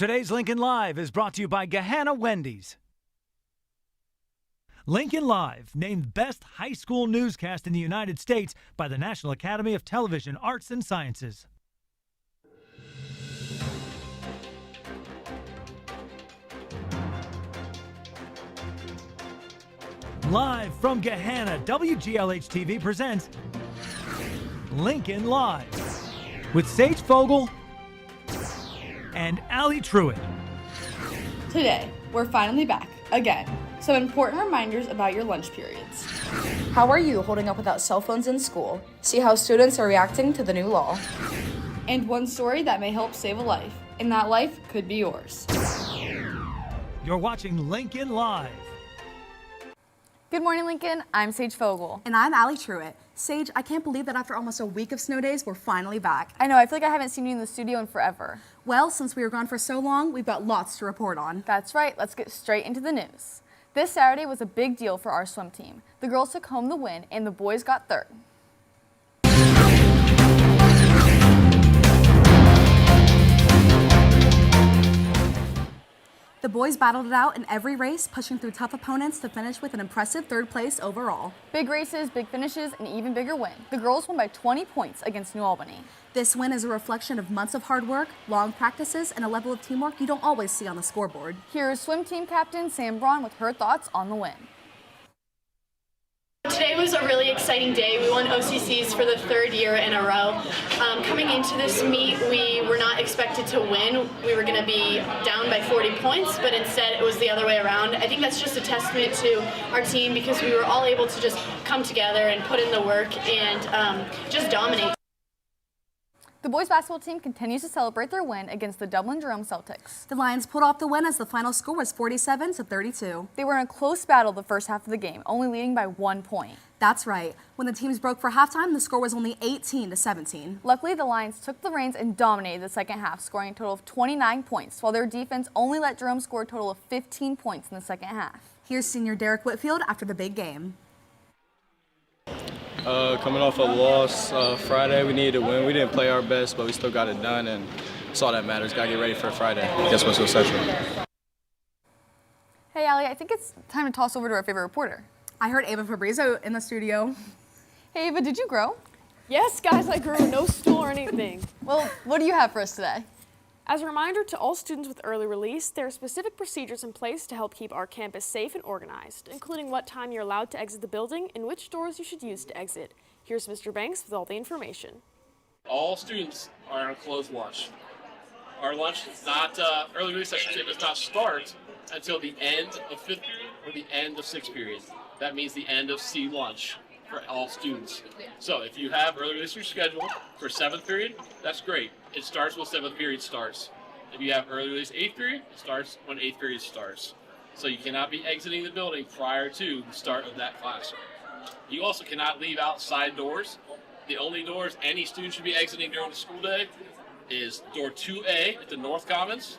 Today's Lincoln Live is brought to you by Gahanna Wendy's. Lincoln Live, named Best High School Newscast in the United States by the National Academy of Television Arts and Sciences. Live from Gahanna, WGLH-TV presents Lincoln Live with Sage Fogel and Allie Truitt. Today, we're finally back, again. Some important reminders about your lunch periods. How are you holding up without cell phones in school? See how students are reacting to the new law. And one story that may help save a life, and that life could be yours. You're watching Lincoln Live. Good morning, Lincoln. I'm Sage Fogel. And I'm Allie Truitt. Sage, I can't believe that after almost a week of snow days, we're finally back. I know, I feel like I haven't seen you in the studio in forever. Well, since we were gone for so long, we've got lots to report on. That's right, let's get straight into the news. This Saturday was a big deal for our swim team. The girls took home the win and the boys got third. The boys battled it out in every race, pushing through tough opponents to finish with an impressive third place overall. Big races, big finishes, and even bigger win. The girls won by 20 points against New Albany. This win is a reflection of months of hard work, long practices, and a level of teamwork you don't always see on the scoreboard. Here's swim team captain Sam Braun with her thoughts on the win. Today was a really exciting day. We won OCCs for the third year in a row. Coming into this meet, we were not expected to win. We were going to be down by 40 points, but instead it was the other way around. I think that's just a testament to our team because we were all able to just come together and put in the work and just dominate. The boys basketball team continues to celebrate their win against the Dublin Jerome Celtics. The Lions pulled off the win as the final score was 47-32. They were in a close battle the first half of the game, only leading by 1 point. That's right. When the teams broke for halftime, the score was only 18-17. Luckily, the Lions took the reins and dominated the second half, scoring a total of 29 points, while their defense only let Jerome score a total of 15 points in the second half. Here's senior Derek Whitfield after the big game. Coming off a loss Friday, we needed to win. We didn't play our best, but we still got it done, and that's all that matters. Got to get ready for Friday. That's what's so special. Hey, Allie, I think it's time to toss over to our favorite reporter. I heard Ava Fabrizio in the studio. Hey, Ava, did you grow? Yes, guys, I grew. No stool or anything. Well, what do you have for us today? As a reminder to all students with early release, there are specific procedures in place to help keep our campus safe and organized, including what time you're allowed to exit the building and which doors you should use to exit. Here's Mr. Banks with all the information. All students are on a closed lunch. Our lunch is not, early release, I should say, does not start until the end of fifth period or the end of sixth period. That means the end of C lunch for all students. So if you have early release your schedule for seventh period, that's great. It starts when seventh period starts. If you have early release eighth period, it starts when eighth period starts. So you cannot be exiting the building prior to the start of that class. You also cannot leave outside doors. The only doors any student should be exiting during the school day is door 2A at the North Commons,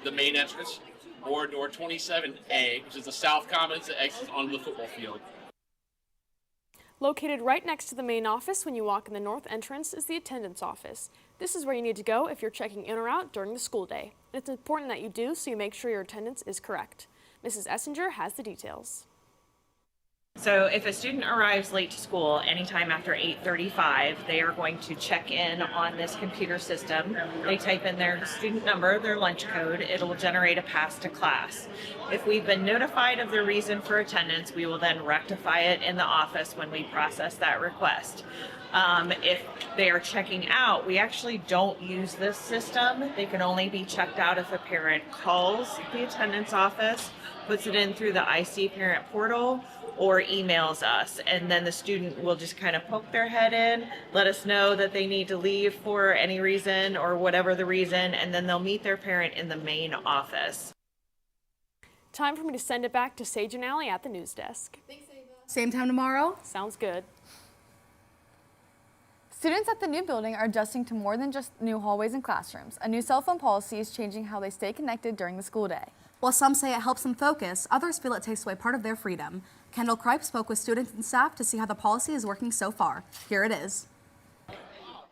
the main entrance, or door 27A, which is the South Commons that exits onto the football field. Located right next to the main office when you walk in the north entrance is the attendance office. This is where you need to go if you're checking in or out during the school day. And it's important that you do so you make sure your attendance is correct. Mrs. Essinger has the details. So if a student arrives late to school anytime after 8:35, they are going to check in on this computer system. They type in their student number, their lunch code. It'll generate a pass to class. If we've been notified of the reason for attendance, we will then rectify it in the office when we process that request. If they are checking out, we actually don't use this system. They can only be checked out if a parent calls the attendance office, puts it in through the IC parent portal, or emails us, and then the student will just kind of poke their head in, let us know that they need to leave for any reason or whatever the reason, and then they'll meet their parent in the main office. Time for me to send it back to Sage and Allie at the news desk. Thanks, Ava. Same time tomorrow? Sounds good. Students at the new building are adjusting to more than just new hallways and classrooms. A new cell phone policy is changing how they stay connected during the school day. While some say it helps them focus, others feel it takes away part of their freedom. Kendall Kripe spoke with students and staff to see how the policy is working so far. Here it is.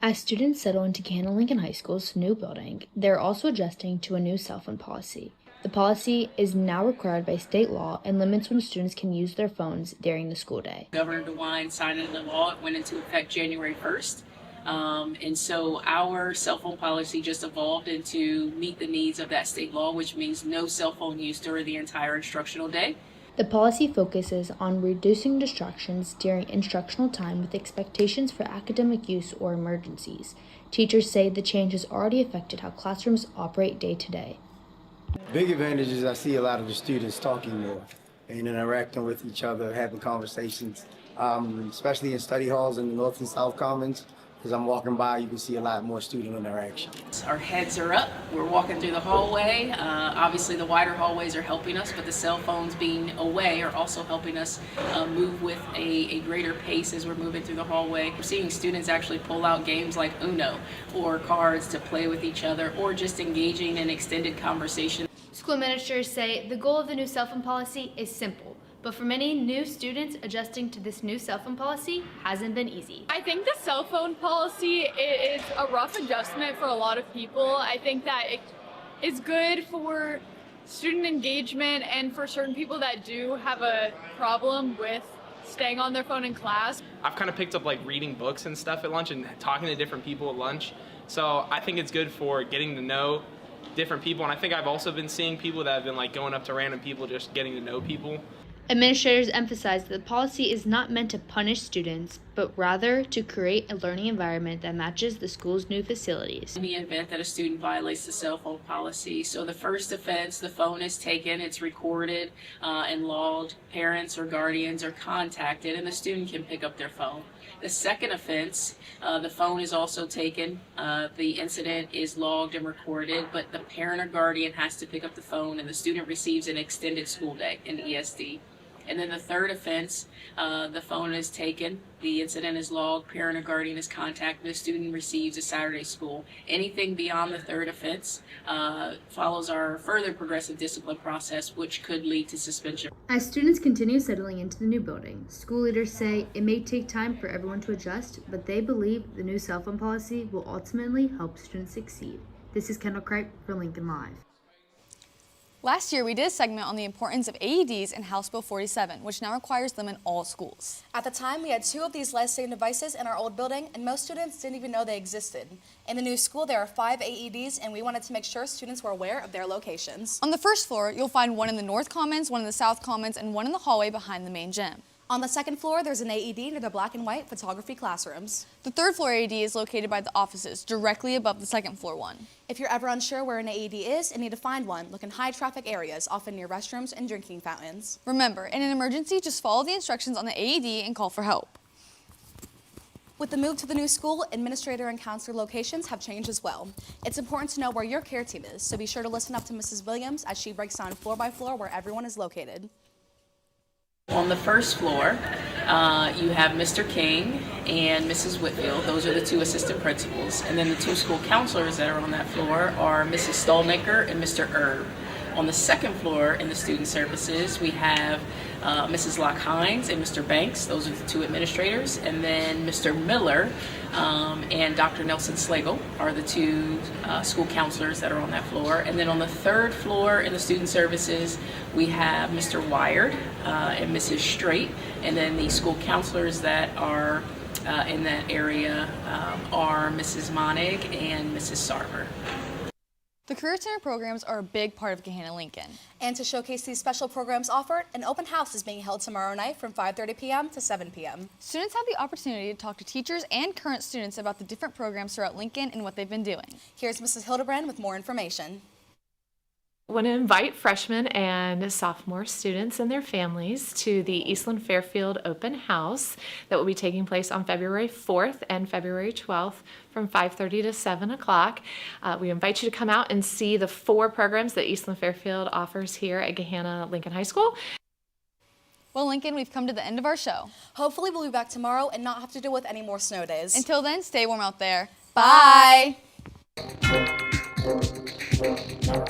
As students settle into Gahanna Lincoln High School's new building, they're also adjusting to a new cell phone policy. The policy is now required by state law and limits when students can use their phones during the school day. Governor DeWine signed into law. It went into effect January 1st. And so our cell phone policy just evolved into meet the needs of that state law, which means no cell phone use during the entire instructional day. The policy focuses on reducing distractions during instructional time with expectations for academic use or emergencies. Teachers say the change has already affected how classrooms operate day to day. Big advantage is I see a lot of the students talking more and interacting with each other, having conversations, especially in study halls in the North and South Commons. As I'm walking by, you can see a lot more student interaction. Our heads are up. We're walking through the hallway. Obviously, the wider hallways are helping us, but the cell phones being away are also helping us move with a greater pace as we're moving through the hallway. We're seeing students actually pull out games like Uno or cards to play with each other, or just engaging in extended conversation. School administrators say the goal of the new cell phone policy is simple. But for many new students, adjusting to this new cell phone policy hasn't been easy. I think the cell phone policy is a rough adjustment for a lot of people. I think that it is good for student engagement and for certain people that do have a problem with staying on their phone in class. I've kind of picked up like reading books and stuff at lunch and talking to different people at lunch. So I think it's good for getting to know different people. And I think I've also been seeing people that have been like going up to random people, just getting to know people. Administrators emphasize that the policy is not meant to punish students, but rather to create a learning environment that matches the school's new facilities. In the event that a student violates the cell phone policy, so the first offense, the phone is taken, it's recorded and logged, parents or guardians are contacted, and the student can pick up their phone. The second offense, the phone is also taken, the incident is logged and recorded, but the parent or guardian has to pick up the phone and the student receives an extended school day, an ESD. And then the third offense, the phone is taken, the incident is logged, parent or guardian is contacted, the student receives a Saturday school. Anything beyond the third offense follows our further progressive discipline process, which could lead to suspension. As students continue settling into the new building, school leaders say it may take time for everyone to adjust, but they believe the new cell phone policy will ultimately help students succeed. This is Kendall Kripe for Lincoln Live. Last year, we did a segment on the importance of AEDs in House Bill 47, which now requires them in all schools. At the time, we had 2 of these life-saving devices in our old building, and most students didn't even know they existed. In the new school, there are 5 AEDs, and we wanted to make sure students were aware of their locations. On the first floor, you'll find one in the North Commons, one in the South Commons, and one in the hallway behind the main gym. On the second floor, there's an AED near the black and white photography classrooms. The third floor AED is located by the offices, directly above the second floor one. If you're ever unsure where an AED is and need to find one, look in high traffic areas, often near restrooms and drinking fountains. Remember, in an emergency, just follow the instructions on the AED and call for help. With the move to the new school, administrator and counselor locations have changed as well. It's important to know where your care team is, so be sure to listen up to Mrs. Williams as she breaks down floor by floor where everyone is located. On the first floor, you have Mr. King and Mrs. Whitfield. Those are the 2 assistant principals. And then the 2 school counselors that are on that floor are Mrs. Stolnicker and Mr. Erb. On the second floor in the student services, we have Mrs. Locke-Hines and Mr. Banks. Those are the 2 administrators. And then Mr. Miller and Dr. Nelson Slagle are the 2 school counselors that are on that floor. And then on the third floor in the student services, we have Mr. Wired and Mrs. Straight. And then the school counselors that are in that area are Mrs. Monig and Mrs. Sarver. The Career Center programs are a big part of Gahanna Lincoln. And to showcase these special programs offered, an open house is being held tomorrow night from 5:30 p.m. to 7 p.m. Students have the opportunity to talk to teachers and current students about the different programs throughout Lincoln and what they've been doing. Here's Mrs. Hildebrand with more information. I want to invite freshmen and sophomore students and their families to the Eastland Fairfield Open House that will be taking place on February 4th and February 12th from 5:30 to 7 o'clock. We invite you to come out and see the 4 programs that Eastland Fairfield offers here at Gahanna Lincoln High School. Well, Lincoln, we've come to the end of our show. Hopefully we'll be back tomorrow and not have to deal with any more snow days. Until then, stay warm out there. Bye. Bye.